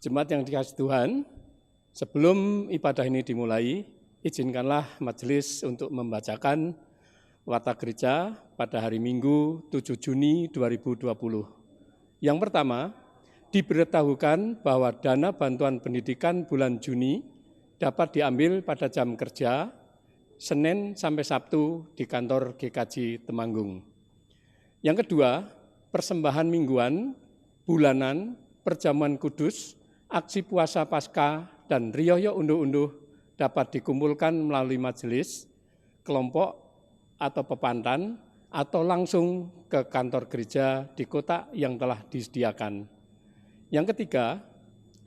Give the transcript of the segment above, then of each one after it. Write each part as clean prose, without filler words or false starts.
Jemaat yang dikasihi Tuhan, sebelum ibadah ini dimulai, izinkanlah majelis untuk membacakan Warta Gereja pada hari Minggu 7 Juni 2020. Yang pertama, diberitahukan bahwa dana bantuan pendidikan bulan Juni dapat diambil pada jam kerja Senin sampai Sabtu di kantor GKJ Temanggung. Yang kedua, persembahan mingguan, bulanan, perjamuan kudus, aksi puasa Paskah, dan riyoyo unduh-unduh dapat dikumpulkan melalui majelis, kelompok, atau pepantan, atau langsung ke kantor gereja di kotak yang telah disediakan. Yang ketiga,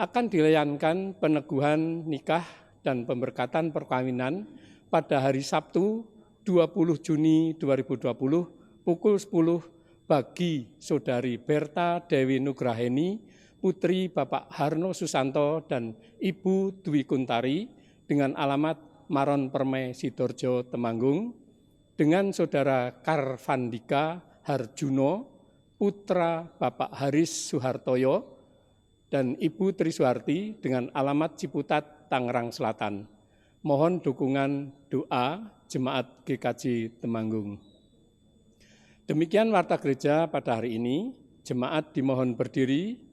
akan dilayankan peneguhan nikah dan pemberkatan perkawinan pada hari Sabtu 20 Juni 2020 pukul 10 bagi Saudari Berta Dewi Nugraheni, Putri Bapak Harno Susanto dan Ibu Dwi Kuntari dengan alamat Maron Permai Sidorjo Temanggung, dengan Saudara Karvandika Harjuno, Putra Bapak Haris Suhartoyo, dan Ibu Trisuharti dengan alamat Ciputat, Tangerang Selatan. Mohon dukungan doa Jemaat GKJ Temanggung. Demikian Warta Gereja pada hari ini. Jemaat dimohon berdiri.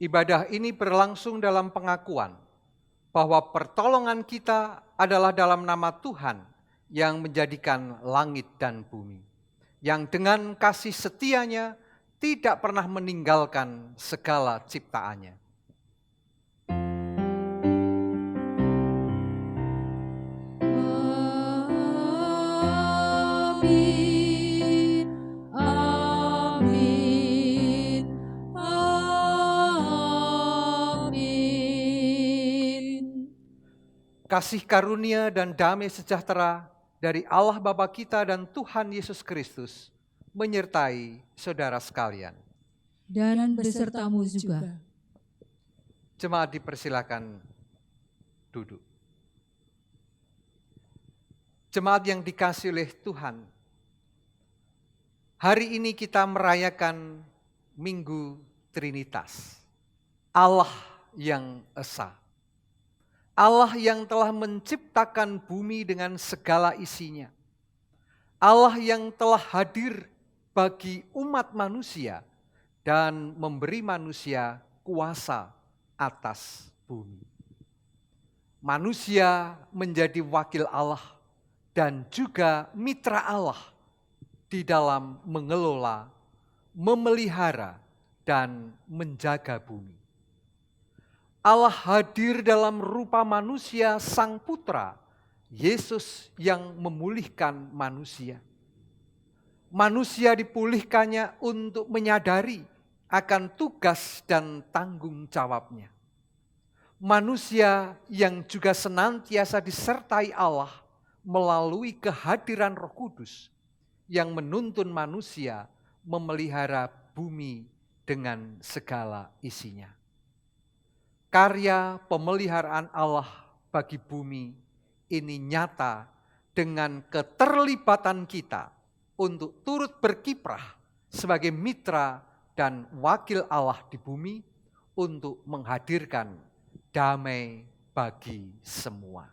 Ibadah ini berlangsung dalam pengakuan bahwa pertolongan kita adalah dalam nama Tuhan yang menjadikan langit dan bumi, yang dengan kasih setianya tidak pernah meninggalkan segala ciptaannya. Amin. Kasih karunia dan damai sejahtera dari Allah Bapa kita dan Tuhan Yesus Kristus menyertai saudara sekalian. Dan besertamu juga. Jemaat dipersilakan duduk. Jemaat yang dikasihi oleh Tuhan, hari ini kita merayakan Minggu Trinitas. Allah yang Esa. Allah yang telah menciptakan bumi dengan segala isinya. Allah yang telah hadir bagi umat manusia dan memberi manusia kuasa atas bumi. Manusia menjadi wakil Allah dan juga mitra Allah di dalam mengelola, memelihara, dan menjaga bumi. Allah hadir dalam rupa manusia Sang Putra, Yesus yang memulihkan manusia. Manusia dipulihkannya untuk menyadari akan tugas dan tanggung jawabnya. Manusia yang juga senantiasa disertai Allah melalui kehadiran Roh Kudus yang menuntun manusia memelihara bumi dengan segala isinya. Karya pemeliharaan Allah bagi bumi ini nyata dengan keterlibatan kita untuk turut berkiprah sebagai mitra dan wakil Allah di bumi untuk menghadirkan damai bagi semua.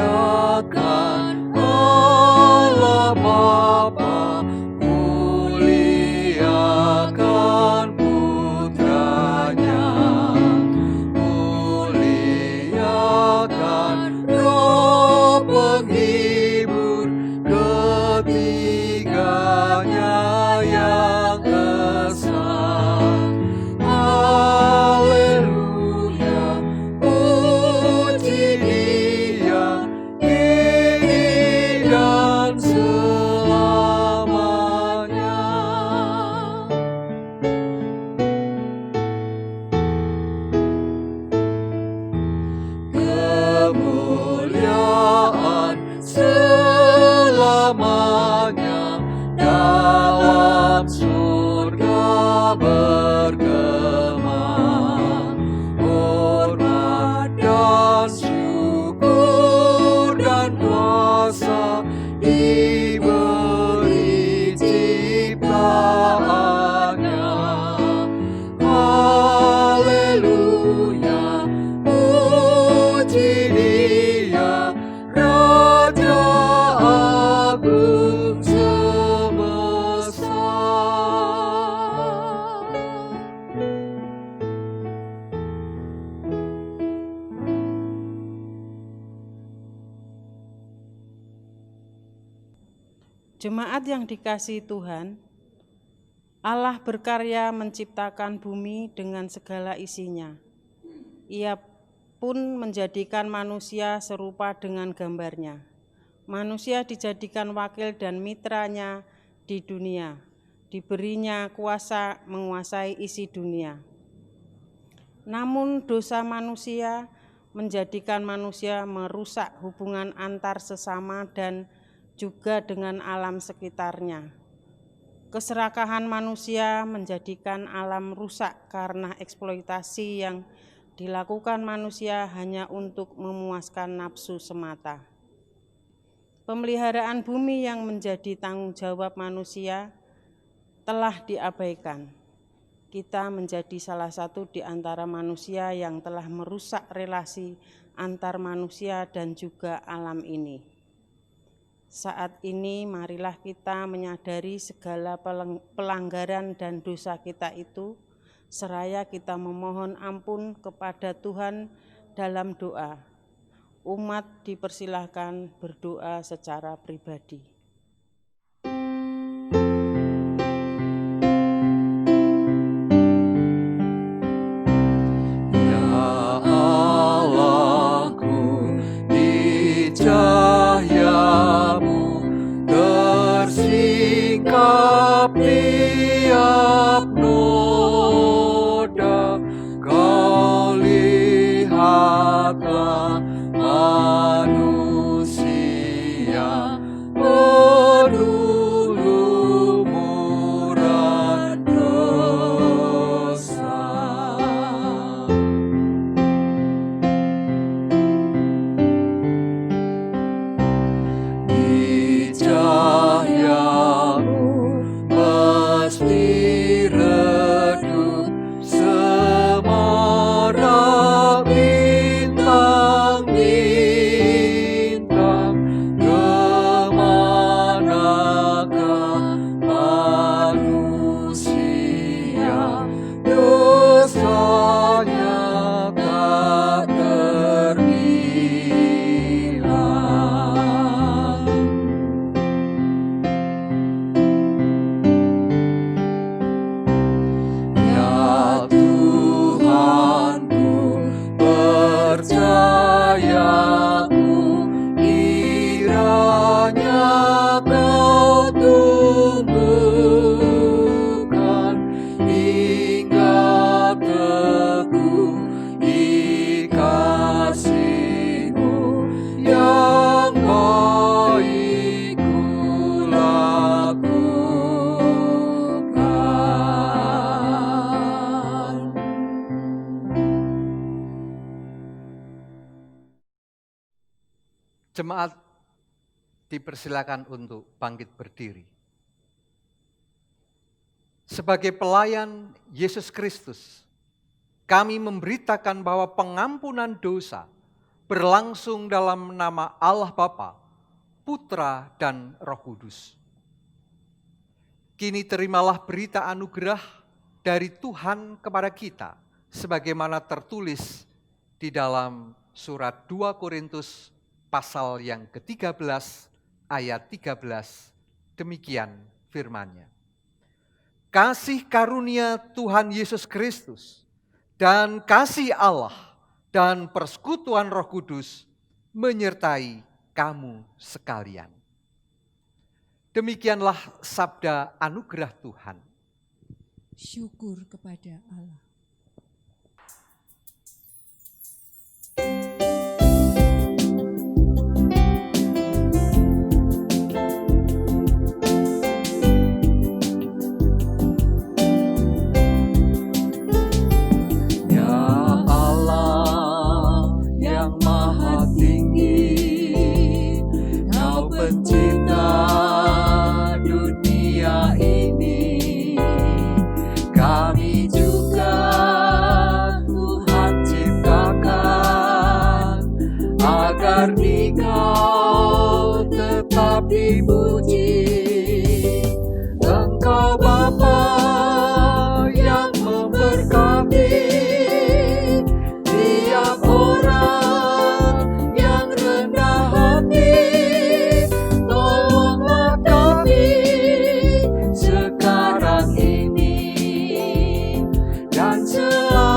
Muliakan Allah Bapa, muliakan Putranya, muliakan Roh penghibur, ketiganya yang esa. Haleluya, puji Dia kini dan selamanya. Kemuliaan selamanya dalam surga bergema. Hormat dan syukur dan kuasa diberi ciptaannya. Haleluya, puji Dia, Raja Agung semesta. Jemaat yang dikasihi Tuhan, Allah berkarya menciptakan bumi dengan segala isinya. Ia pun menjadikan manusia serupa dengan gambarnya. Manusia dijadikan wakil dan mitranya di dunia, diberinya kuasa menguasai isi dunia. Namun dosa manusia menjadikan manusia merusak hubungan antar sesama dan juga dengan alam sekitarnya. Keserakahan manusia menjadikan alam rusak karena eksploitasi yang dilakukan manusia hanya untuk memuaskan nafsu semata. Pemeliharaan bumi yang menjadi tanggung jawab manusia telah diabaikan. Kita menjadi salah satu di antara manusia yang telah merusak relasi antar manusia dan juga alam ini. Saat ini marilah kita menyadari segala pelanggaran dan dosa kita itu, seraya kita memohon ampun kepada Tuhan dalam doa. Umat dipersilahkan berdoa secara pribadi. Ya Allahku, di cahayamu tersingkap tiap noda. Kau lihatlah manusia banyak kau tumbuhkan hingga teguh di kasih-Mu yang baik kulakukan. Jemaat dipersilakan untuk bangkit berdiri. Sebagai pelayan Yesus Kristus, kami memberitakan bahwa pengampunan dosa berlangsung dalam nama Allah Bapa, Putra, dan Roh Kudus. Kini terimalah berita anugerah dari Tuhan kepada kita, sebagaimana tertulis di dalam surat 2 Korintus pasal yang ke-13 ayat 13, demikian firman-Nya. Kasih karunia Tuhan Yesus Kristus dan kasih Allah dan persekutuan Roh Kudus menyertai kamu sekalian. Demikianlah sabda anugerah Tuhan. Syukur kepada Allah. Dipuji, Engkau Bapa yang memberkati tiap orang yang rendah hati. Tolonglah kami sekarang ini dan selamanya.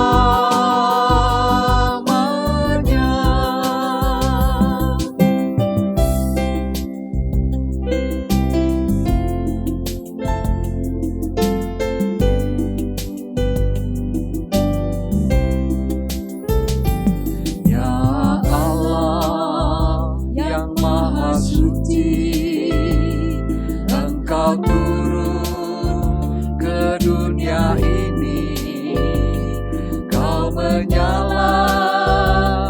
Engkau turun ke dunia ini, Kau menyala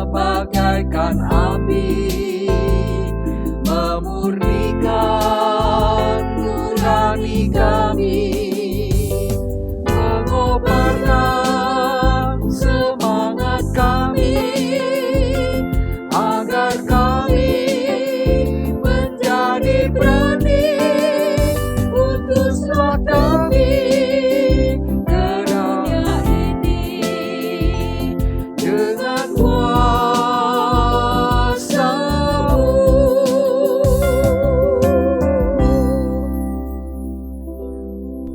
bagaikan api, memurnikan nurani kami, mengobarkan semangat kami, agar kami menjadi berani. Utuslah kami ke dunia ini dengan kuasa-Mu.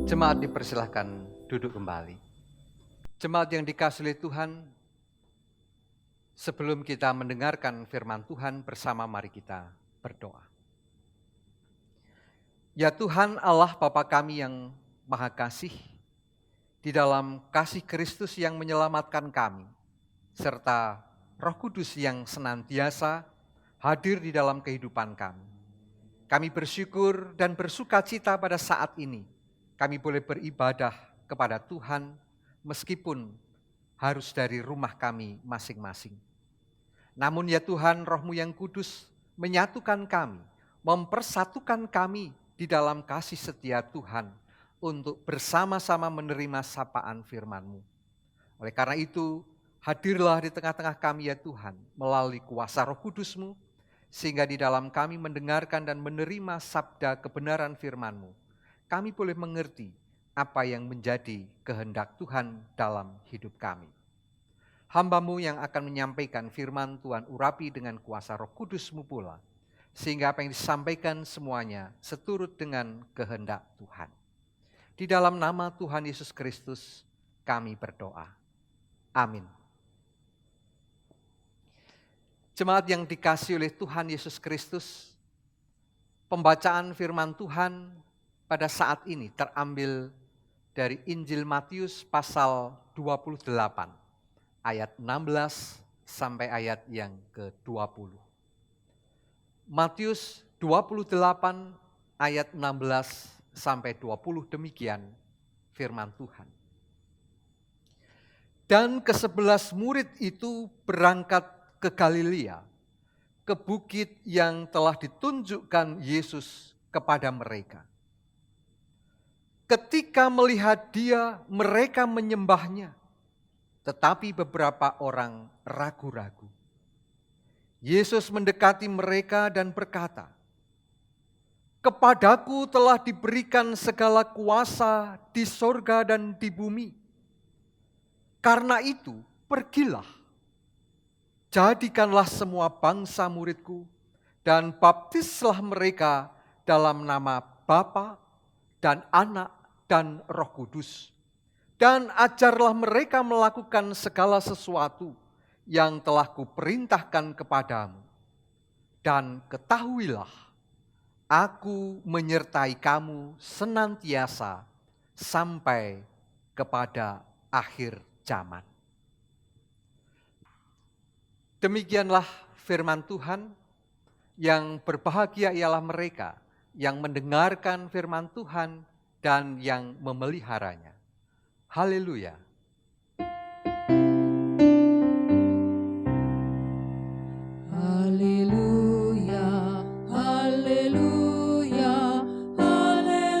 Jemaat dipersilahkan duduk kembali. Jemaat yang dikasihi oleh Tuhan, sebelum kita mendengarkan firman Tuhan bersama, mari kita berdoa. Ya Tuhan Allah Bapa kami yang Maha Kasih, di dalam kasih Kristus yang menyelamatkan kami, serta Roh Kudus yang senantiasa hadir di dalam kehidupan kami. Kami bersyukur dan bersukacita pada saat ini, kami boleh beribadah kepada Tuhan meskipun harus dari rumah kami masing-masing. Namun ya Tuhan, Roh-Mu yang kudus menyatukan kami, mempersatukan kami di dalam kasih setia Tuhan untuk bersama-sama menerima sapaan firman-Mu. Oleh karena itu, hadirlah di tengah-tengah kami ya Tuhan, melalui kuasa Roh Kudus-Mu, sehingga di dalam kami mendengarkan dan menerima sabda kebenaran firman-Mu, kami boleh mengerti apa yang menjadi kehendak Tuhan dalam hidup kami. Hamba-Mu yang akan menyampaikan firman Tuhan urapi dengan kuasa Roh Kudus-Mu pula, sehingga apa yang disampaikan semuanya seturut dengan kehendak Tuhan. Di dalam nama Tuhan Yesus Kristus kami berdoa. Amin. Jemaat yang dikasihi oleh Tuhan Yesus Kristus, Pembacaan firman Tuhan pada saat ini terambil dari Injil Matius pasal 28 ayat 16 sampai ayat yang ke-20. Matius 28 ayat 16 sampai 20 demikian firman Tuhan. Dan ke-11 murid itu berangkat ke Galilea, ke bukit yang telah ditunjukkan Yesus kepada mereka. Ketika melihat dia, mereka menyembahnya, tetapi beberapa orang ragu-ragu. Yesus mendekati mereka dan berkata, "Kepadaku telah diberikan segala kuasa di sorga dan di bumi. Karena itu, pergilah, jadikanlah semua bangsa muridku, dan baptislah mereka dalam nama Bapa dan Anak dan Roh Kudus. Dan ajarlah mereka melakukan segala sesuatu yang telah kuperintahkan kepadamu. Dan ketahuilah, aku menyertai kamu senantiasa sampai kepada akhir zaman." Demikianlah firman Tuhan. Yang berbahagia ialah mereka yang mendengarkan firman Tuhan dan yang memeliharanya. Haleluya. Haleluya, haleluya, haleluya.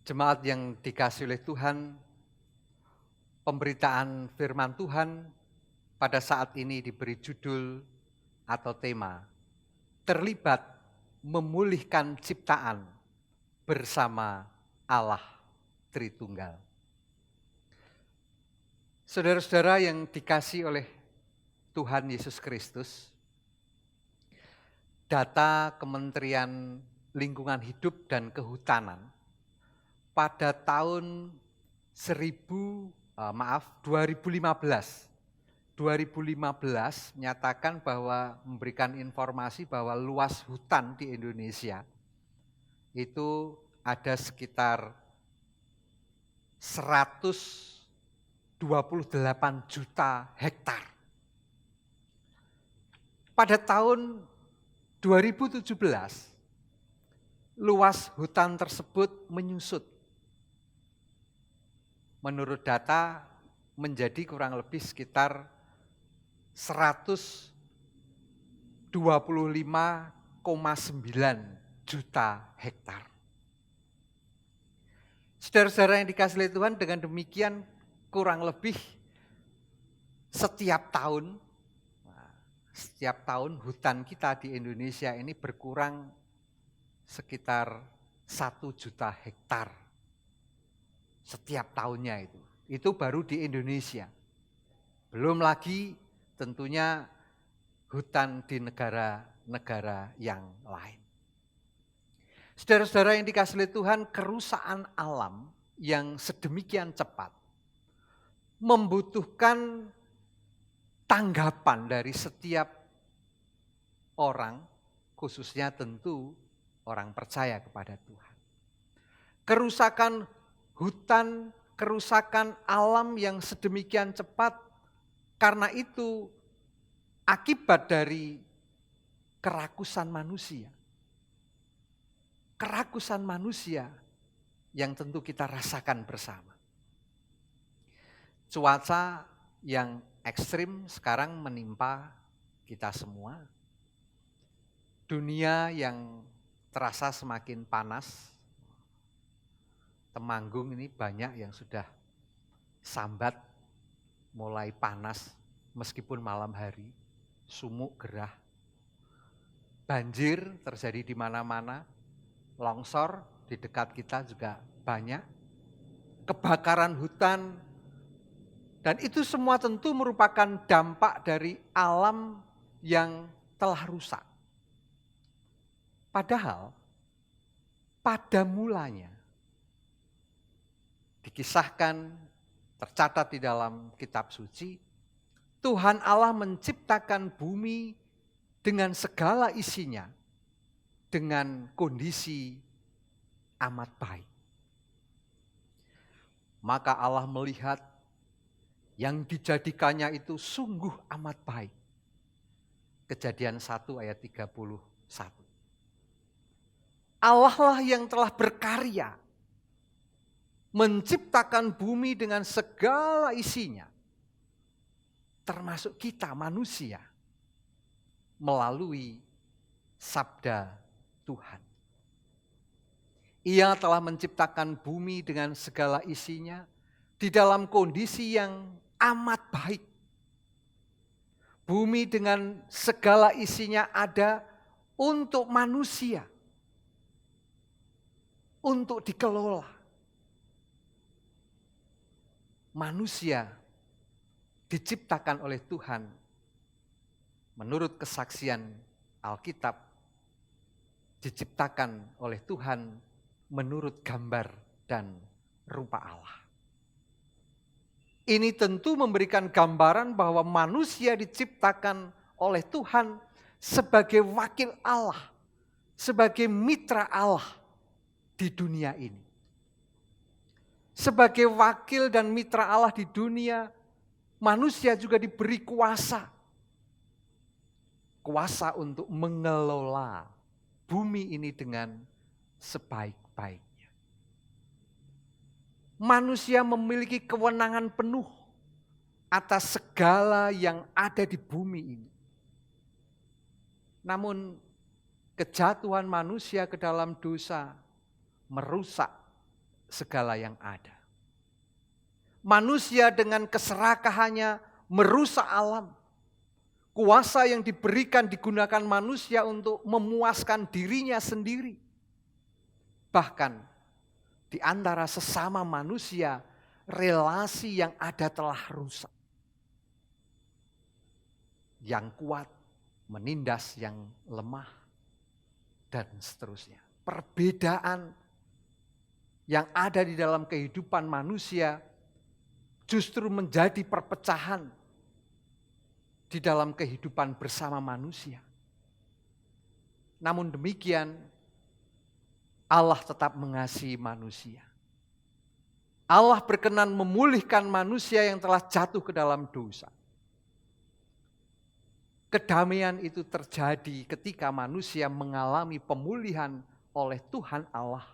Jemaat yang dikasihi oleh Tuhan, pemberitaan firman Tuhan pada saat ini diberi judul atau tema, terlibat memulihkan ciptaan bersama Allah Tritunggal. Saudara-saudara yang dikasihi oleh Tuhan Yesus Kristus, data Kementerian Lingkungan Hidup dan Kehutanan pada tahun 2015 menyatakan bahwa memberikan informasi bahwa luas hutan di Indonesia itu ada sekitar 128 juta hektar. Pada tahun 2017, luas hutan tersebut menyusut. Menurut data menjadi kurang lebih sekitar 125,9 juta hektar. Saudara-saudara yang dikasihi oleh Tuhan, dengan demikian kurang lebih setiap tahun hutan kita di Indonesia ini berkurang sekitar 1 juta hektar. Setiap tahunnya itu. Itu baru di Indonesia. Belum lagi tentunya hutan di negara-negara yang lain. Saudara-saudara yang dikasihi oleh Tuhan, kerusakan alam yang sedemikian cepat membutuhkan tanggapan dari setiap orang, khususnya tentu orang percaya kepada Tuhan. Kerusakan hutan, kerusakan alam yang sedemikian cepat, karena itu akibat dari kerakusan manusia. Kerakusan manusia yang tentu kita rasakan bersama. Cuaca yang ekstrim sekarang menimpa kita semua. Dunia yang terasa semakin panas. Temanggung ini banyak yang sudah sambat mulai panas meskipun malam hari, sumuk gerah. Banjir terjadi di mana-mana, longsor di dekat kita juga banyak, kebakaran hutan, dan itu semua tentu merupakan dampak dari alam yang telah rusak. Padahal pada mulanya di dikisahkan, tercatat di dalam kitab suci, Tuhan Allah menciptakan bumi dengan segala isinya, dengan kondisi amat baik. Maka Allah melihat yang dijadikannya itu sungguh amat baik. Kejadian 1 ayat 31. Allah lah yang telah berkarya, menciptakan bumi dengan segala isinya, termasuk kita manusia, melalui sabda Tuhan. Ia telah menciptakan bumi dengan segala isinya di dalam kondisi yang amat baik. Bumi dengan segala isinya ada untuk manusia, untuk dikelola. Manusia diciptakan oleh Tuhan menurut kesaksian Alkitab, diciptakan oleh Tuhan menurut gambar dan rupa Allah. Ini tentu memberikan gambaran bahwa manusia diciptakan oleh Tuhan sebagai wakil Allah, sebagai mitra Allah di dunia ini. Sebagai wakil dan mitra Allah di dunia, manusia juga diberi kuasa. Kuasa untuk mengelola bumi ini dengan sebaik-baiknya. Manusia memiliki kewenangan penuh atas segala yang ada di bumi ini. Namun kejatuhan manusia ke dalam dosa merusak segala yang ada. Manusia dengan keserakahannya merusak alam. Kuasa yang diberikan digunakan manusia untuk memuaskan dirinya sendiri. Bahkan di antara sesama manusia, relasi yang ada telah rusak. Yang kuat menindas yang lemah, dan seterusnya. Perbedaan yang ada di dalam kehidupan manusia justru menjadi perpecahan di dalam kehidupan bersama manusia. Namun demikian, Allah tetap mengasihi manusia. Allah berkenan memulihkan manusia yang telah jatuh ke dalam dosa. Kedamaian itu terjadi ketika manusia mengalami pemulihan oleh Tuhan Allah.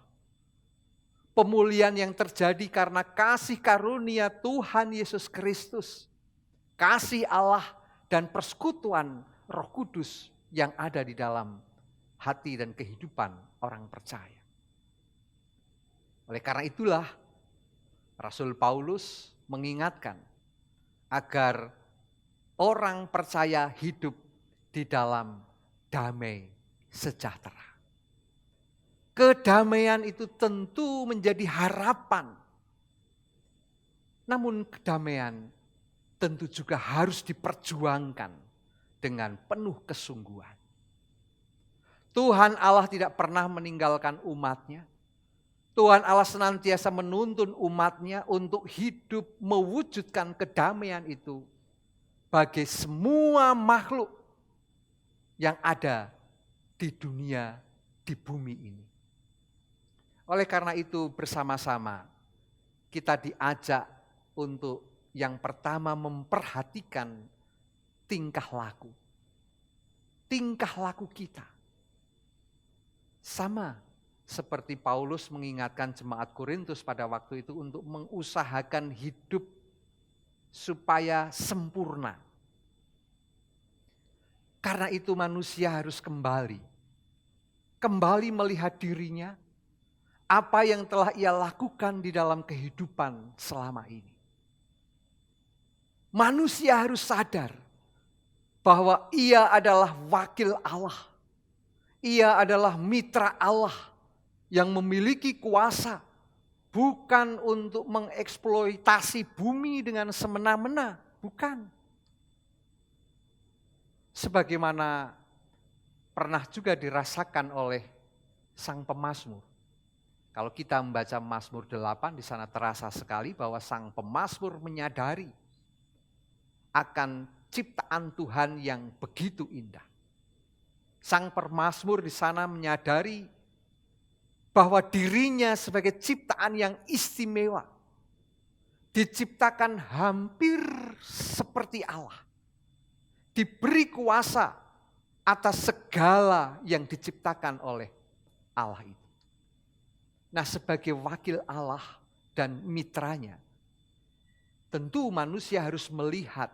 Pemulihan yang terjadi karena kasih karunia Tuhan Yesus Kristus, kasih Allah dan persekutuan Roh Kudus yang ada di dalam hati dan kehidupan orang percaya. Oleh karena itulah Rasul Paulus mengingatkan agar orang percaya hidup di dalam damai sejahtera. Kedamaian itu tentu menjadi harapan. Namun kedamaian tentu juga harus diperjuangkan dengan penuh kesungguhan. Tuhan Allah tidak pernah meninggalkan umatnya. Tuhan Allah senantiasa menuntun umatnya untuk hidup mewujudkan kedamaian itu bagi semua makhluk yang ada di dunia, di bumi ini. Oleh karena itu bersama-sama kita diajak untuk yang pertama memperhatikan tingkah laku. Tingkah laku kita. Sama seperti Paulus mengingatkan jemaat Korintus pada waktu itu untuk mengusahakan hidup supaya sempurna. Karena itu manusia harus kembali melihat dirinya, apa yang telah ia lakukan di dalam kehidupan selama ini. Manusia harus sadar bahwa ia adalah wakil Allah. Ia adalah mitra Allah yang memiliki kuasa bukan untuk mengeksploitasi bumi dengan semena-mena, bukan. Sebagaimana pernah juga dirasakan oleh sang pemazmur. Kalau kita membaca Mazmur 8, di sana terasa sekali bahwa sang pemazmur menyadari akan ciptaan Tuhan yang begitu indah. Sang pemazmur di sana menyadari bahwa dirinya sebagai ciptaan yang istimewa, diciptakan hampir seperti Allah, diberi kuasa atas segala yang diciptakan oleh Allah itu. Nah, sebagai wakil Allah dan mitranya, tentu manusia harus melihat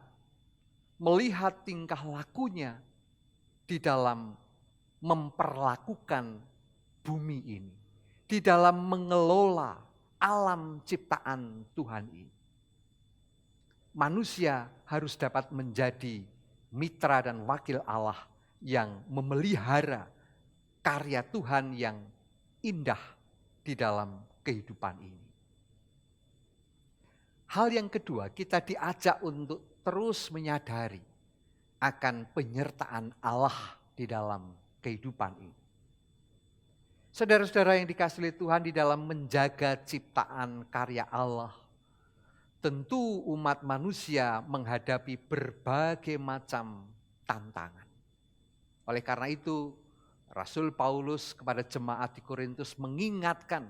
tingkah lakunya di dalam memperlakukan bumi ini, di dalam mengelola alam ciptaan Tuhan ini. Manusia harus dapat menjadi mitra dan wakil Allah yang memelihara karya Tuhan yang indah di dalam kehidupan ini. Hal yang kedua, kita diajak untuk terus menyadari akan penyertaan Allah di dalam kehidupan ini. Saudara-saudara yang dikasihi oleh Tuhan, di dalam menjaga ciptaan karya Allah, tentu umat manusia menghadapi berbagai macam tantangan. Oleh karena itu, Rasul Paulus kepada jemaat di Korintus mengingatkan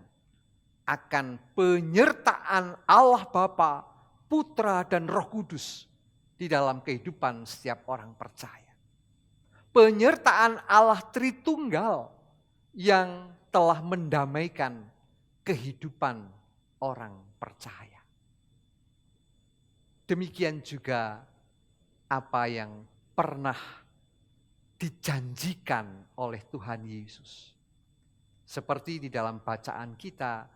akan penyertaan Allah Bapa, Putra dan Roh Kudus di dalam kehidupan setiap orang percaya. Penyertaan Allah Tritunggal yang telah mendamaikan kehidupan orang percaya. Demikian juga apa yang pernah dijanjikan oleh Tuhan Yesus. Seperti di dalam bacaan kita,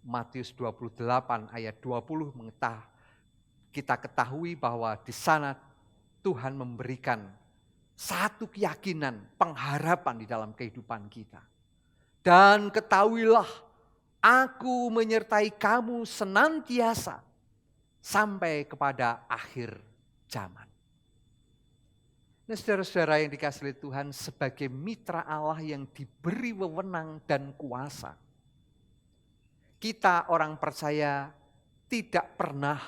Matius 28 ayat 20 kita ketahui bahwa di sana Tuhan memberikan satu keyakinan, pengharapan di dalam kehidupan kita. Dan ketahuilah, aku menyertai kamu senantiasa sampai kepada akhir zaman. Nah, saudara-saudara yang dikasihi Tuhan, sebagai mitra Allah yang diberi wewenang dan kuasa, kita orang percaya tidak pernah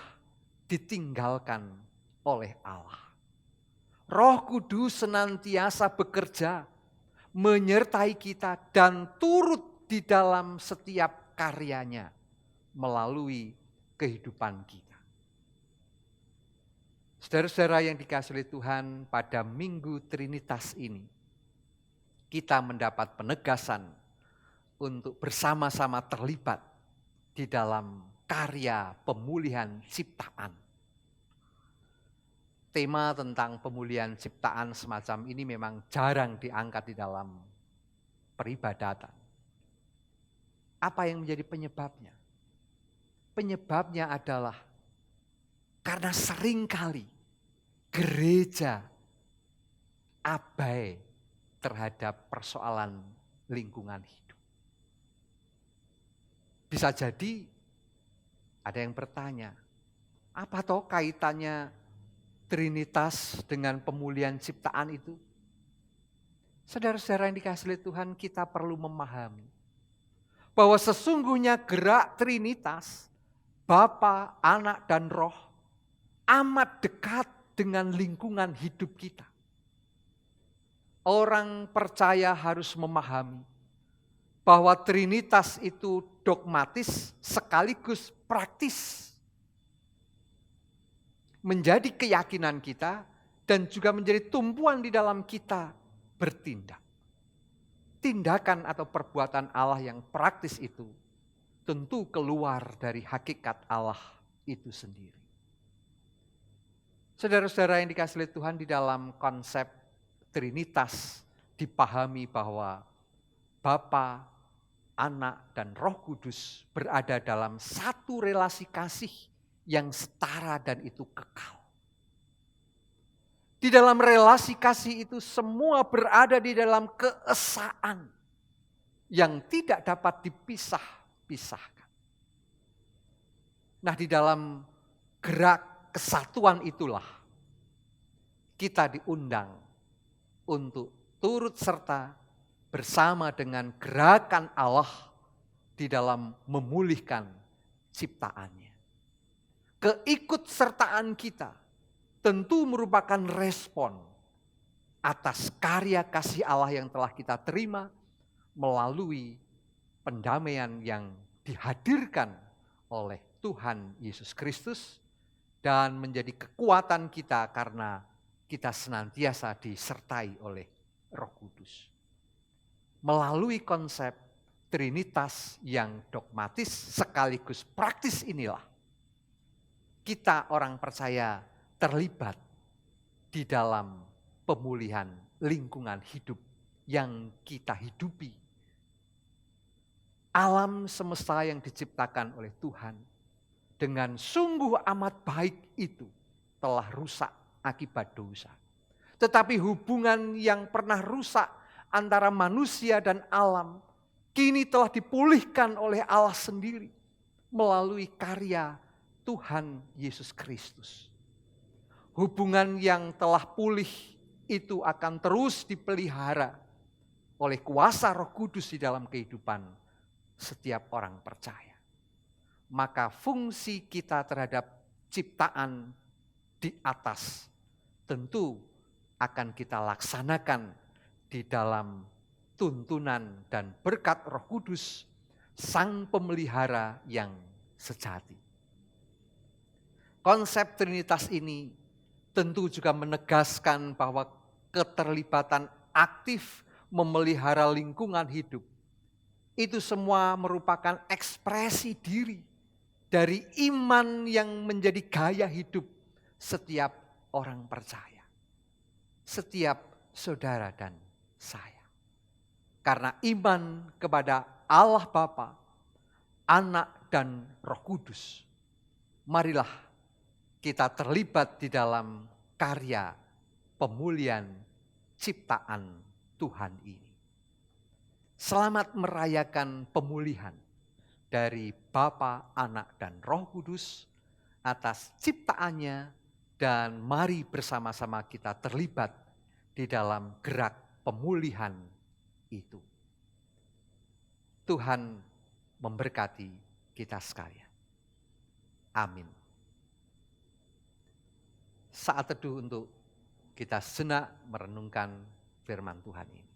ditinggalkan oleh Allah. Roh Kudus senantiasa bekerja, menyertai kita dan turut di dalam setiap karyanya melalui kehidupan kita. Saudara-saudara yang dikasihi Tuhan, pada Minggu Trinitas ini, kita mendapat penegasan untuk bersama-sama terlibat di dalam karya pemulihan ciptaan. Tema tentang pemulihan ciptaan semacam ini memang jarang diangkat di dalam peribadatan. Apa yang menjadi penyebabnya? Penyebabnya adalah karena seringkali gereja abai terhadap persoalan lingkungan hidup. Bisa jadi ada yang bertanya, apa toh kaitannya Trinitas dengan pemulihan ciptaan itu? Saudara-saudara yang dikasihi Tuhan, kita perlu memahami bahwa sesungguhnya gerak Trinitas, Bapa, Anak, dan Roh amat dekat dengan lingkungan hidup kita. Orang percaya harus memahami bahwa Trinitas itu dogmatis sekaligus praktis. Menjadi keyakinan kita dan juga menjadi tumpuan di dalam kita bertindak. Tindakan atau perbuatan Allah yang praktis itu tentu keluar dari hakikat Allah itu sendiri. Saudara-saudara yang dikasihi Tuhan, di dalam konsep Trinitas dipahami bahwa Bapa, Anak, dan Roh Kudus berada dalam satu relasi kasih yang setara dan itu kekal. Di dalam relasi kasih itu semua berada di dalam keesaan yang tidak dapat dipisah-pisahkan. Nah, di dalam gerak kesatuan itulah kita diundang untuk turut serta bersama dengan gerakan Allah di dalam memulihkan ciptaannya. Keikutsertaan kita tentu merupakan respon atas karya kasih Allah yang telah kita terima melalui pendamaian yang dihadirkan oleh Tuhan Yesus Kristus dan menjadi kekuatan kita karena kita senantiasa disertai oleh Roh Kudus. Melalui konsep Trinitas yang dogmatis sekaligus praktis inilah kita orang percaya terlibat di dalam pemulihan lingkungan hidup yang kita hidupi. Alam semesta yang diciptakan oleh Tuhan dengan sungguh amat baik itu telah rusak akibat dosa. Tetapi hubungan yang pernah rusak antara manusia dan alam kini telah dipulihkan oleh Allah sendiri melalui karya Tuhan Yesus Kristus. Hubungan yang telah pulih itu akan terus dipelihara oleh kuasa Roh Kudus di dalam kehidupan setiap orang percaya. Maka fungsi kita terhadap ciptaan di atas tentu akan kita laksanakan di dalam tuntunan dan berkat Roh Kudus, Sang Pemelihara yang sejati. Konsep Trinitas ini tentu juga menegaskan bahwa keterlibatan aktif memelihara lingkungan hidup itu semua merupakan ekspresi diri dari iman yang menjadi gaya hidup setiap orang percaya, setiap saudara dan saya. Karena iman kepada Allah Bapa, Anak dan Roh Kudus, marilah kita terlibat di dalam karya pemulihan ciptaan Tuhan ini. Selamat merayakan pemulihan dari Bapa, Anak, dan Roh Kudus atas ciptaannya, dan mari bersama-sama kita terlibat di dalam gerak pemulihan itu. Tuhan memberkati kita sekalian. Amin. Saat teduh untuk kita sejenak merenungkan firman Tuhan ini.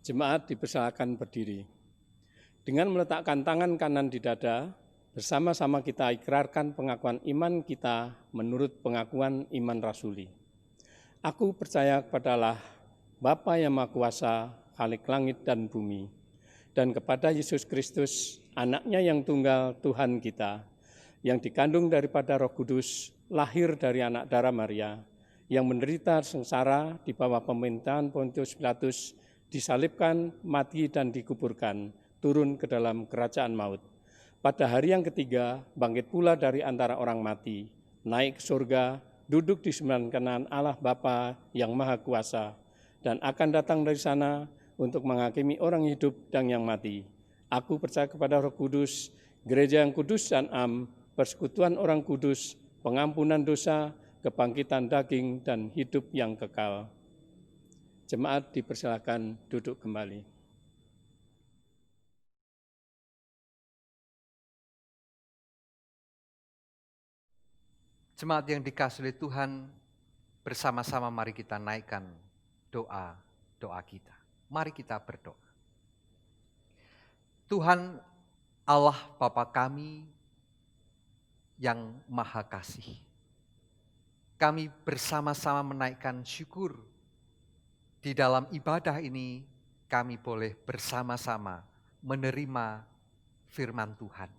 Jemaat dipersilakan berdiri. Dengan meletakkan tangan kanan di dada, bersama-sama kita ikrarkan pengakuan iman kita menurut pengakuan iman rasuli. Aku percaya kepada Allah, Bapa yang Maha Kuasa, Khalik langit dan bumi, dan kepada Yesus Kristus, Anaknya yang tunggal Tuhan kita, yang dikandung daripada Roh Kudus, lahir dari anak darah Maria, yang menderita sengsara di bawah pemerintahan Pontius Pilatus, disalibkan, mati dan dikuburkan, turun ke dalam kerajaan maut. Pada hari yang ketiga, bangkit pula dari antara orang mati, naik ke surga, duduk di sebelah kanan Allah Bapa yang Maha Kuasa, dan akan datang dari sana untuk menghakimi orang hidup dan yang mati. Aku percaya kepada Roh Kudus, gereja yang kudus dan am, persekutuan orang kudus, pengampunan dosa, kebangkitan daging, dan hidup yang kekal. Jemaat dipersilakan duduk kembali. Jemaat yang dikasihi oleh Tuhan, bersama-sama mari kita naikkan doa kita. Mari kita berdoa. Tuhan Allah Bapa kami yang Maha Kasih, kami bersama-sama menaikkan syukur. Di dalam ibadah ini kami boleh bersama-sama menerima firman Tuhan.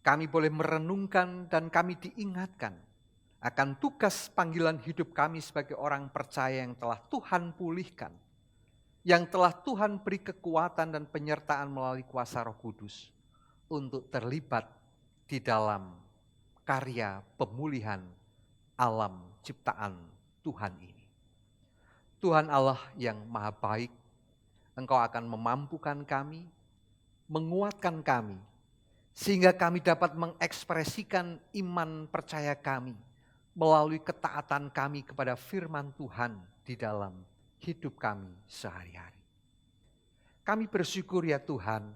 Kami boleh merenungkan dan kami diingatkan akan tugas panggilan hidup kami sebagai orang percaya yang telah Tuhan pulihkan, yang telah Tuhan beri kekuatan dan penyertaan melalui kuasa Roh Kudus untuk terlibat di dalam karya pemulihan alam ciptaan Tuhan ini. Tuhan Allah yang Maha Baik, Engkau akan memampukan kami, menguatkan kami, sehingga kami dapat mengekspresikan iman percaya kami melalui ketaatan kami kepada firman Tuhan di dalam hidup kami sehari-hari. Kami bersyukur ya Tuhan,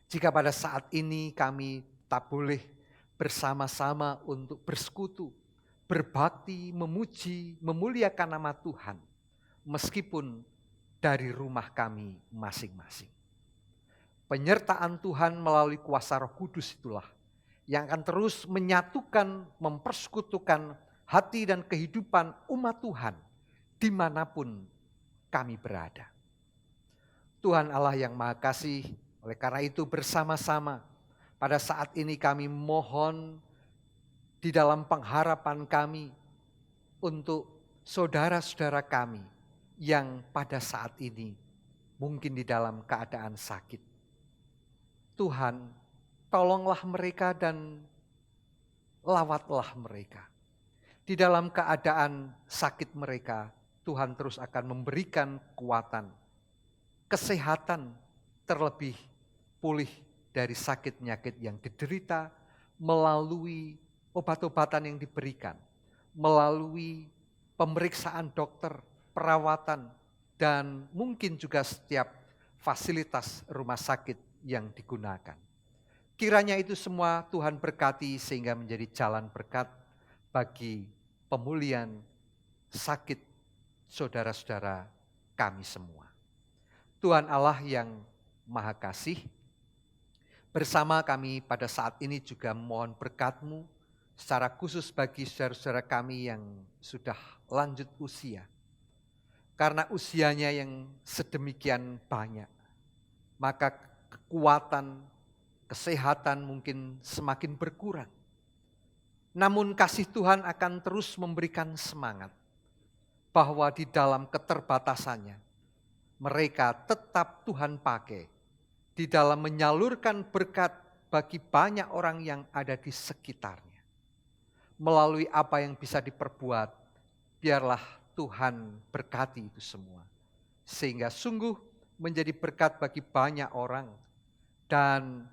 jika pada saat ini kami tak boleh bersama-sama untuk bersekutu, berbakti, memuji, memuliakan nama Tuhan, meskipun dari rumah kami masing-masing. Penyertaan Tuhan melalui kuasa Roh Kudus itulah yang akan terus menyatukan, mempersekutukan hati dan kehidupan umat Tuhan dimanapun kami berada. Tuhan Allah yang Maha Kasih, oleh karena itu bersama-sama pada saat ini kami mohon di dalam pengharapan kami untuk saudara-saudara kami yang pada saat ini mungkin di dalam keadaan sakit. Tuhan, tolonglah mereka dan lawatlah mereka. Di dalam keadaan sakit mereka, Tuhan terus akan memberikan kekuatan, kesehatan, terlebih pulih dari sakit-nyakit yang diderita melalui obat-obatan yang diberikan, melalui pemeriksaan dokter, perawatan, dan mungkin juga setiap fasilitas rumah sakit yang digunakan. Kiranya itu semua Tuhan berkati sehingga menjadi jalan berkat bagi pemulihan sakit saudara-saudara kami semua. Tuhan Allah yang Maha Kasih, bersama kami pada saat ini juga mohon berkat-Mu secara khusus bagi saudara-saudara kami yang sudah lanjut usia. Karena usianya yang sedemikian banyak, maka kekuatan, kesehatan mungkin semakin berkurang. Namun kasih Tuhan akan terus memberikan semangat bahwa di dalam keterbatasannya mereka tetap Tuhan pakai di dalam menyalurkan berkat bagi banyak orang yang ada di sekitarnya. Melalui apa yang bisa diperbuat, biarlah Tuhan berkati itu semua. Sehingga sungguh menjadi berkat bagi banyak orang dan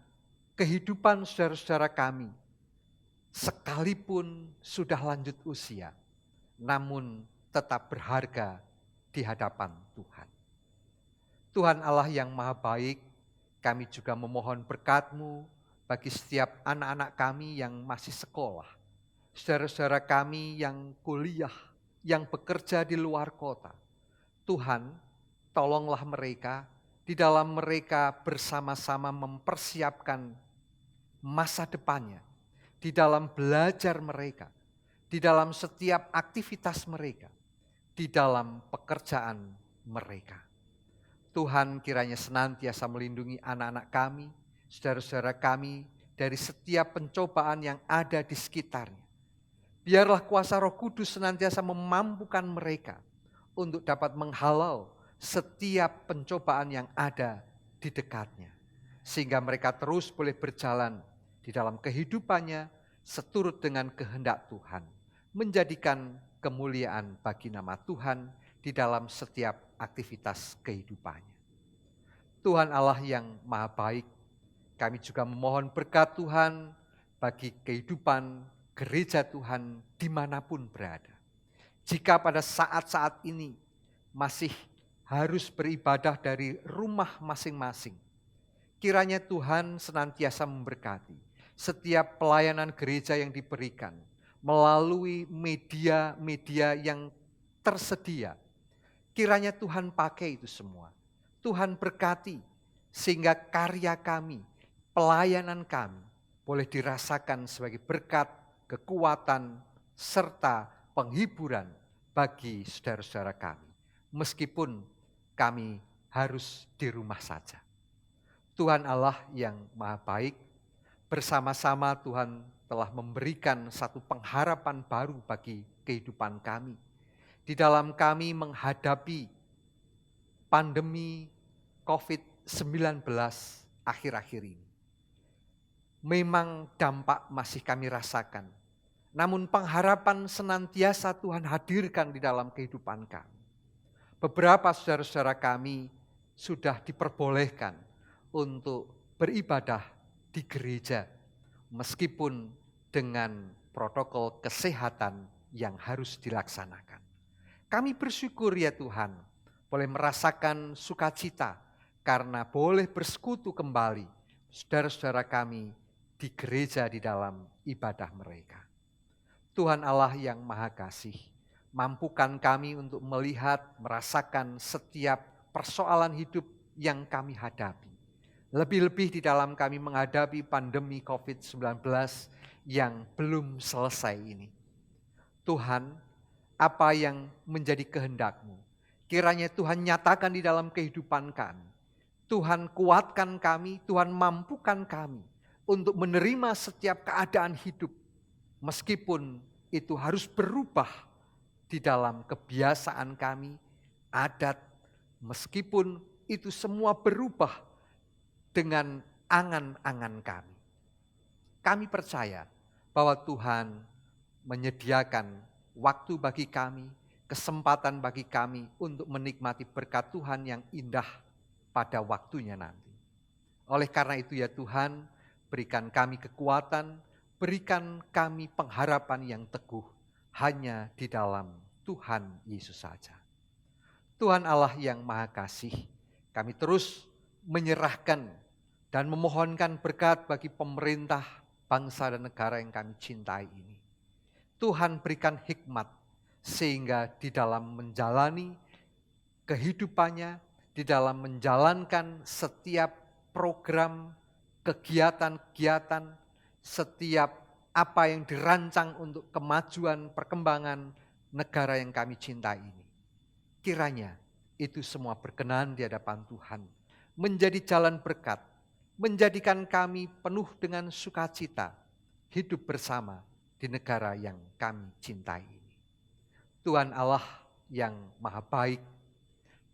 kehidupan saudara-saudara kami sekalipun sudah lanjut usia, namun tetap berharga di hadapan Tuhan. Tuhan Allah yang Maha Baik, kami juga memohon berkat-Mu bagi setiap anak-anak kami yang masih sekolah, saudara-saudara kami yang kuliah, yang bekerja di luar kota. Tuhan, tolonglah mereka, di dalam mereka bersama-sama mempersiapkan masa depannya, di dalam belajar mereka, di dalam setiap aktivitas mereka, di dalam pekerjaan mereka. Tuhan kiranya senantiasa melindungi anak-anak kami, saudara-saudara kami dari setiap pencobaan yang ada di sekitarnya. Biarlah kuasa Roh Kudus senantiasa memampukan mereka untuk dapat menghalau setiap pencobaan yang ada di dekatnya. Sehingga mereka terus boleh berjalan di dalam kehidupannya seturut dengan kehendak Tuhan. Menjadikan kemuliaan bagi nama Tuhan di dalam setiap aktivitas kehidupannya. Tuhan Allah yang Maha Baik, kami juga memohon berkat Tuhan bagi kehidupan gereja Tuhan dimanapun berada. Jika pada saat-saat ini masih harus beribadah dari rumah masing-masing, kiranya Tuhan senantiasa memberkati setiap pelayanan gereja yang diberikan melalui media-media yang tersedia. Kiranya Tuhan pakai itu semua. Tuhan berkati sehingga karya kami, pelayanan kami boleh dirasakan sebagai berkat, kekuatan, serta penghiburan bagi saudara-saudara kami. Meskipun kami harus di rumah saja. Tuhan Allah yang Maha Baik, bersama-sama Tuhan telah memberikan satu pengharapan baru bagi kehidupan kami. Di dalam kami menghadapi pandemi COVID-19 akhir-akhir ini. Memang dampak masih kami rasakan. Namun pengharapan senantiasa Tuhan hadirkan di dalam kehidupan kami. Beberapa saudara-saudara kami sudah diperbolehkan untuk beribadah di gereja, meskipun dengan protokol kesehatan yang harus dilaksanakan. Kami bersyukur ya Tuhan, boleh merasakan sukacita karena boleh bersekutu kembali saudara-saudara kami di gereja di dalam ibadah mereka. Tuhan Allah yang Maha Kasih, mampukan kami untuk melihat, merasakan setiap persoalan hidup yang kami hadapi. Lebih-lebih di dalam kami menghadapi pandemi COVID-19 yang belum selesai ini. Tuhan, apa yang menjadi kehendak-Mu, kiranya Tuhan nyatakan di dalam kehidupan kami. Tuhan kuatkan kami, Tuhan mampukan kami untuk menerima setiap keadaan hidup. Meskipun itu harus berubah di dalam kebiasaan kami, adat, meskipun itu semua berubah dengan angan-angan kami. Kami percaya bahwa Tuhan menyediakan waktu bagi kami, kesempatan bagi kami untuk menikmati berkat Tuhan yang indah pada waktunya nanti. Oleh karena itu ya Tuhan, berikan kami kekuatan, berikan kami pengharapan yang teguh hanya di dalam Tuhan Yesus saja. Tuhan Allah yang Maha Kasih, kami terus menyerahkan dan memohonkan berkat bagi pemerintah, bangsa dan negara yang kami cintai ini. Tuhan berikan hikmat sehingga di dalam menjalani kehidupannya, di dalam menjalankan setiap program, kegiatan-kegiatan, setiap apa yang dirancang untuk kemajuan perkembangan negara yang kami cintai ini. Kiranya itu semua berkenan di hadapan Tuhan, menjadi jalan berkat, menjadikan kami penuh dengan sukacita, hidup bersama di negara yang kami cintai ini. Tuhan Allah yang Maha Baik,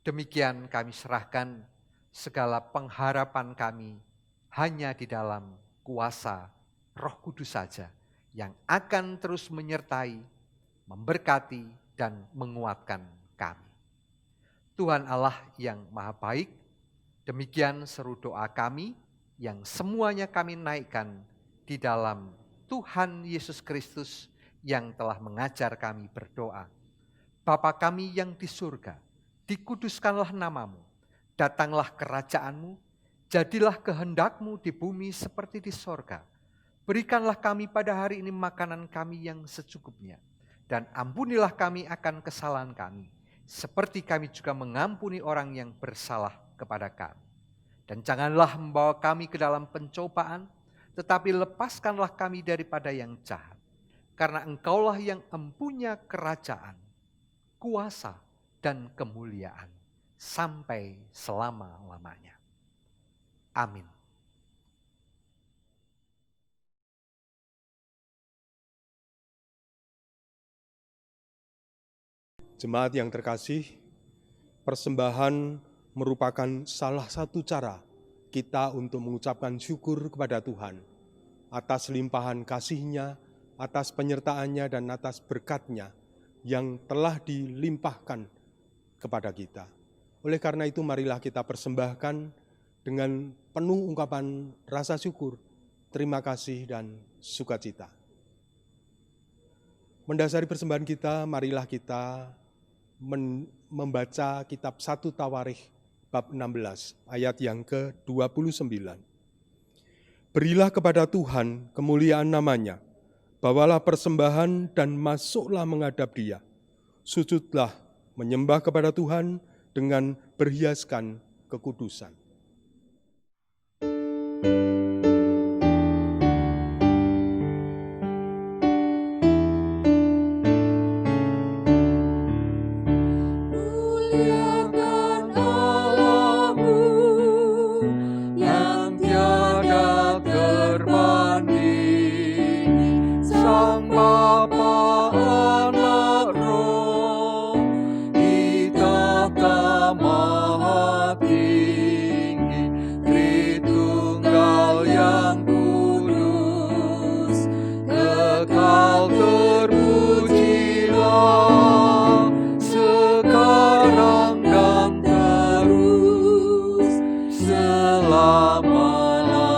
demikian kami serahkan segala pengharapan kami hanya di dalam kuasa Roh Kudus saja yang akan terus menyertai, memberkati, dan menguatkan kami. Tuhan Allah yang Maha Baik, demikian seru doa kami yang semuanya kami naikkan di dalam Tuhan Yesus Kristus yang telah mengajar kami berdoa. Bapa kami yang di surga, dikuduskanlah namamu, datanglah kerajaanmu, jadilah kehendak-Mu di bumi seperti di sorga. Berikanlah kami pada hari ini makanan kami yang secukupnya, dan ampunilah kami akan kesalahan kami, seperti kami juga mengampuni orang yang bersalah kepada kami. Dan janganlah membawa kami ke dalam pencobaan, tetapi lepaskanlah kami daripada yang jahat. Karena Engkaulah yang empunya kerajaan, kuasa, dan kemuliaan sampai selama-lamanya. Amin. Jemaat yang terkasih, persembahan merupakan salah satu cara kita untuk mengucapkan syukur kepada Tuhan atas limpahan kasih-Nya, atas penyertaan-Nya, dan atas berkat-Nya yang telah dilimpahkan kepada kita. Oleh karena itu, marilah kita persembahkan dengan penuh ungkapan rasa syukur, terima kasih, dan sukacita. Mendasari persembahan kita, marilah kita membaca kitab 1 Tawarikh bab 16 ayat yang ke-29. Berilah kepada Tuhan kemuliaan namanya, bawalah persembahan dan masuklah menghadap Dia. Sujudlah menyembah kepada Tuhan dengan berhiaskan kekudusan. Muliakan Allahmu yang tiada tertandingi, Sang Bapa, Anak, Roh, di tahta Maha Tinggi, Tritunggal yang kudus, kekal terpujilah, sekarang dan terus, selama-lamanya.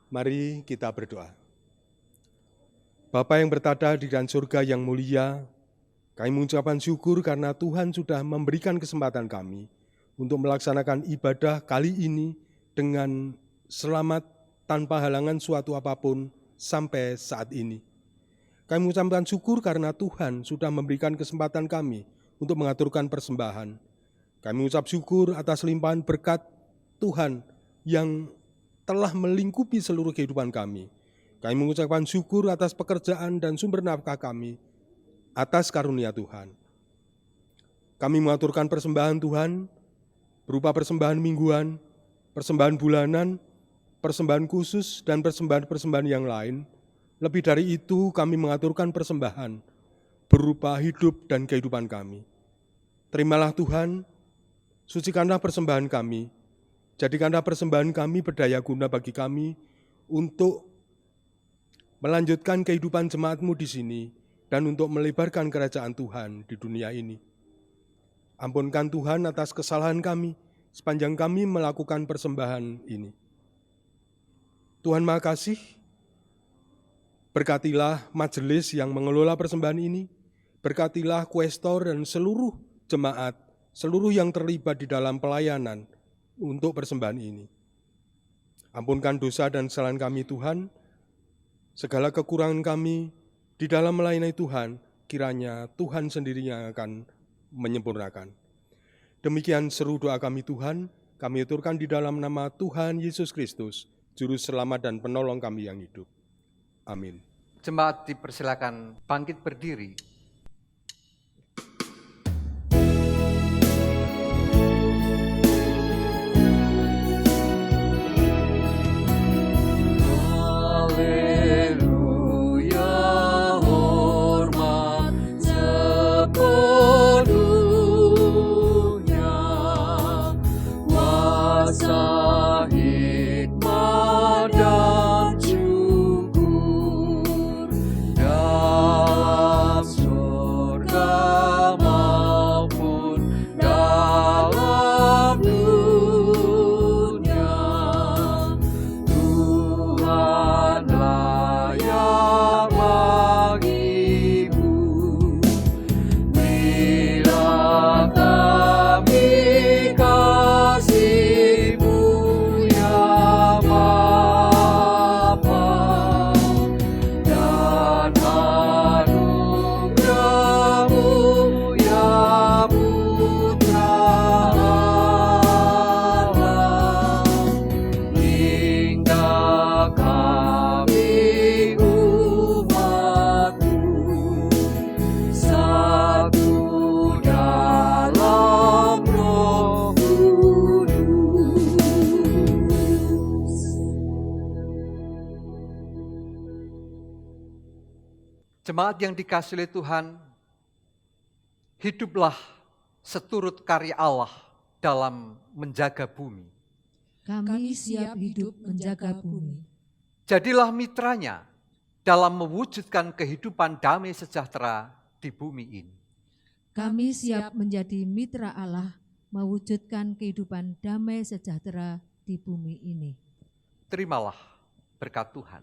Mari kita berdoa. Bapa yang bertada di dalam surga yang mulia, kami mengucapkan syukur karena Tuhan sudah memberikan kesempatan kami untuk melaksanakan ibadah kali ini dengan selamat tanpa halangan suatu apapun sampai saat ini. Kami mengucapkan syukur karena Tuhan sudah memberikan kesempatan kami untuk mengaturkan persembahan. Kami mengucap syukur atas limpahan berkat Tuhan yang telah melingkupi seluruh kehidupan kami. Kami mengucapkan syukur atas pekerjaan dan sumber nafkah kami, atas karunia Tuhan. Kami mengaturkan persembahan Tuhan, berupa persembahan mingguan, persembahan bulanan, persembahan khusus, dan persembahan-persembahan yang lain. Lebih dari itu, kami mengaturkan persembahan, berupa hidup dan kehidupan kami. Terimalah Tuhan, sucikanlah persembahan kami, jadikanlah persembahan kami berdaya guna bagi kami untuk melanjutkan kehidupan jemaat-Mu di sini dan untuk melebarkan kerajaan Tuhan di dunia ini. Ampunkan Tuhan atas kesalahan kami sepanjang kami melakukan persembahan ini. Tuhan Maha Kasih, berkatilah majelis yang mengelola persembahan ini, berkatilah kuestor dan seluruh jemaat, seluruh yang terlibat di dalam pelayanan untuk persembahan ini. Ampunkan dosa dan kesalahan kami Tuhan, segala kekurangan kami di dalam melayani Tuhan, kiranya Tuhan sendiri yang akan menyempurnakan. Demikian seru doa kami Tuhan, kami aturkan di dalam nama Tuhan Yesus Kristus, Juru Selamat dan Penolong kami yang hidup. Amin. Jemaat dipersilakan bangkit berdiri. Jemaat yang dikasihi oleh Tuhan, hiduplah seturut karya Allah dalam menjaga bumi. Kami siap hidup menjaga bumi. Jadilah mitranya dalam mewujudkan kehidupan damai sejahtera di bumi ini. Kami siap menjadi mitra Allah mewujudkan kehidupan damai sejahtera di bumi ini. Terimalah berkat Tuhan.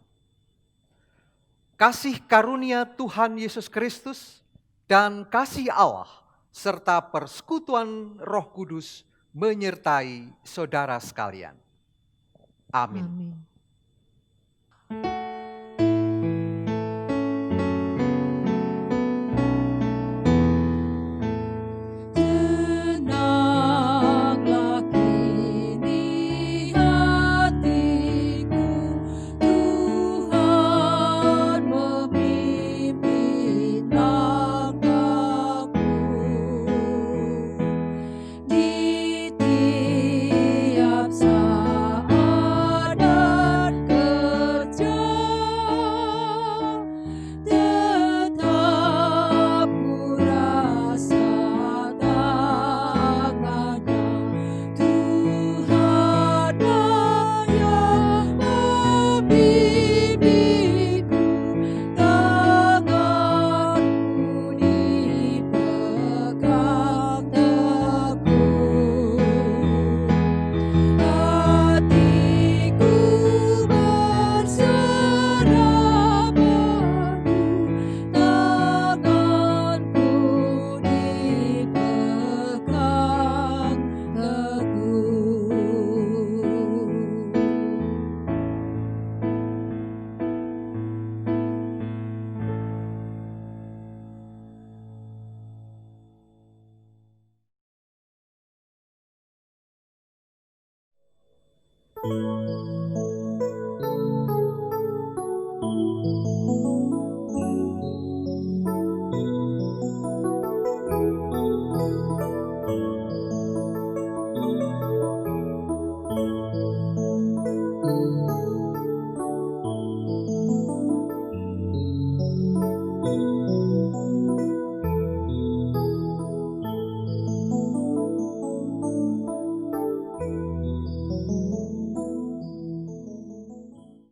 Kasih karunia Tuhan Yesus Kristus dan kasih Allah serta persekutuan Roh Kudus menyertai saudara sekalian. Amin. Amin. Tenanglah kini hatiku, Tuhan memimpin langkahku. Di tiap saat dan kerja, tetap ku rasa tangannya. Tuhanlah yang membimbingku, tanganku dipegang teguh. Hatiku berserah penuh, tanganku dipegang teguh.